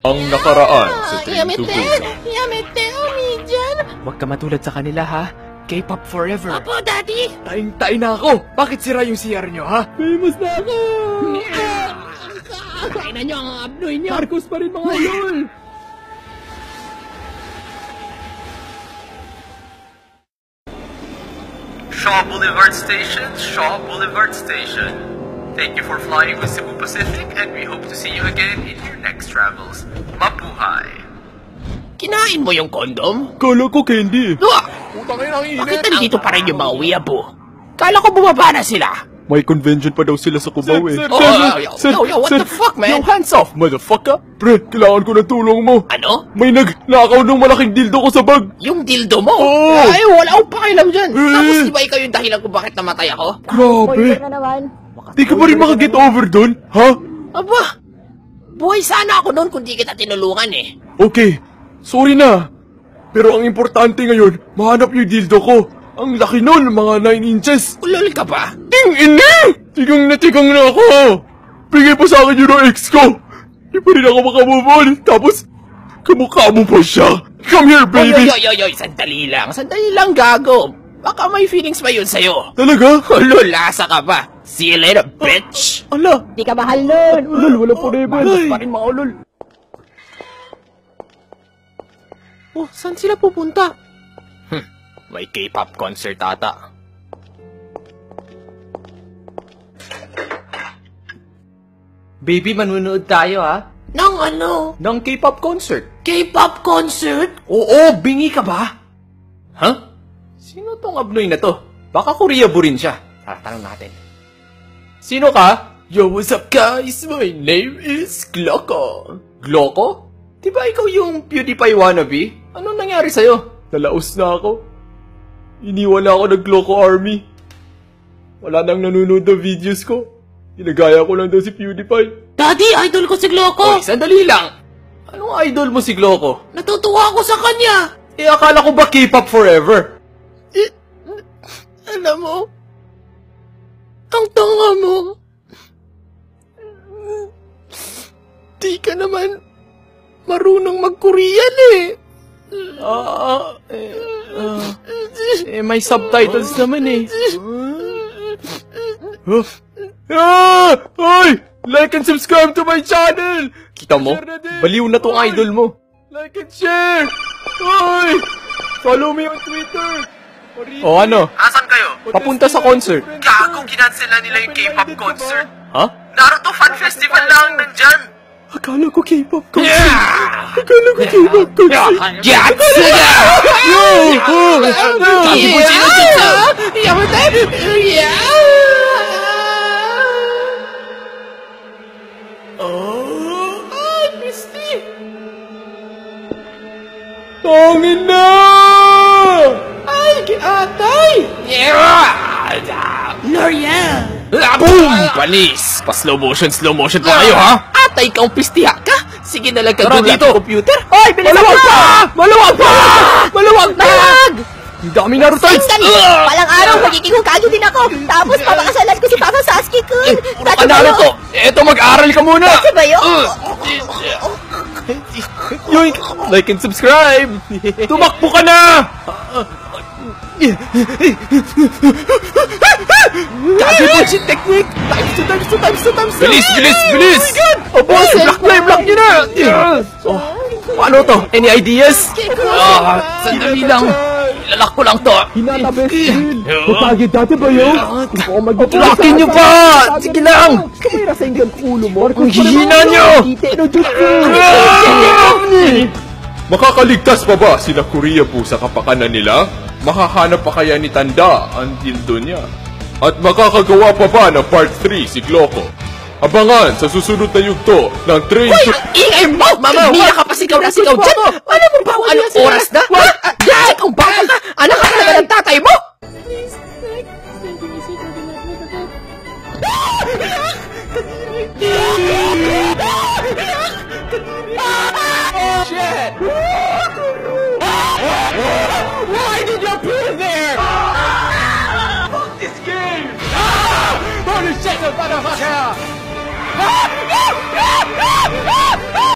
Ang nakaraan sa Train to Busan. Yamete, Omi-chan! Huwag ka matulad sa kanila, ha? K-pop forever. Opo, Daddy! Taing-taing na ako! Bakit sira yung CR nyo, ha? Famous na ako! Kainan nyo ang abnoy nyo! Marcos pa rin, mga lol! Shaw Boulevard Station, Shaw Boulevard Station. Thank you for flying with Cebu Pacific and we hope to see you again in your next travels. Mabuhay! Kinain mo yung kondom? Kala ko candy. Putang ina ang Bakit nandito pa rin yung mga weeabo? Kala ko bumaba na sila. May convention pa daw sila sa Cubao, eh. What the fuck, man? Yo, hands off, motherfucker! Pre, kailangan ko ng tulong mo. Ano? May nagnakaw ng malaking dildo ko sa bag. Yung dildo mo? Oo. Ay, wala akong pakialam dyan. Tapos di ba ikaw yung dahilan kung bakit namatay ako? Grabe. Di ka pa rin makaget over dun, ha? Aba, buhay sana ako noon kung di kita tinulungan eh. Okay, sorry na. Pero ang importante ngayon, mahanap yung dildo ko. Ang laki nun, mga 9 inches. Ulol ka ba? Ting-ina! Tigang na ako. Bigay pa sa akin yun ng ex ko. Di pa rin ako makamove on. Tapos, kamukha mo pa siya. Come here, baby. Oy, sandali lang, gago. Baka may feelings pa yun sa'yo. Talaga? Ulol, asa ka ba? See you later, bitch. Ala. Di ka mahal nun! Ulol, wala po rebel. Mas pa rin mga ulol. Oh, saan sila pupunta? May K-pop concert ata. Baby, manunood tayo, ha? Nang ano? Ng K-pop concert. K-pop concert? Oo, bingi ka ba? Huh? Sino tong abnoy na to? Baka Koreabo rin siya. Tara, tanong natin. Sino ka? Yo, what's up guys? My name is Gloco. Gloco? Diba ikaw yung PewDiePie wannabe? Anong nangyari sa'yo? Nalaos na ako. Iniwala ako ng Gloco Army. Wala nang nanonood ng videos ko. Ginagaya ko lang daw si PewDiePie. Daddy, idol ko si Gloco. Oy, sandali lang. Anong idol mo si Gloco? Natutuwa ako sa kanya. Eh, akala ko ba K-pop forever? Alam mo, ang tanga mo. Di ka naman marunong mag-Korean eh. May subtitles naman eh. Hoy! Like and subscribe to my channel! Kita mo? Baliw na tong idol mo. Like and share! Hoy! Follow me on Twitter! O ano? Asan kayo? Papunta sa concert. Gago, kinansela nila yung K-pop concert. Ha? Naruto Fan Festival lang nandyan. Akala ko K-pop concert. Akala ko K-pop concert. Yatsuga! Dati mo sinusutsa! Yamete! Ay, Misty! Tangin na! Ay, kiatay! L'Oreal! Boom! Panis! Pa-slow motion pa kayo, ha? Atay kang pistiha ka! Sige na lang Tara kagulat dito! sa computer! Hoy, bilisan Maluwag mo! pa! Maluwag pa! Maluwag pa! Ang dami Naruto! Sandali! Palang araw, magiging Hokage din ako! Tapos, papakasalan ko si Papa Sasuke-kun! Puro ka Naruto! Eto, mag-aral ka muna! Kasi ba yun? Yoink! Like and subscribe! Tumakbo ka na! Gagi bullshit technique! Times 2! Bilis! Oh my God! Abo, block nyo na! Oh, paano to? Any ideas? Sandali lang! Ilalak ko lang to! Hinata best friend! Hokage dati ba yun? Laki nyo pa! Sige lang! Kamera sa inggan ulo mo! Ang hihina nyo! Makakaligtas pa ba sila Koreabo sa kapakanan nila? Makahanap pa kaya ni Tanda ang dildo niya? At makakagawa pa ba ng part 3 si Gloco? Abangan sa susunod na yugto ng Train to... Ingay mo! Mama, hindi ka pa sigaw na sigaw dyan! Alam mo ba kung anong oras na? Yan! Ang bakal ka! Anak ka talaga ng tatay mo! Shit! Why did you put it there? Fuck this game! Holy shit, motherfucker!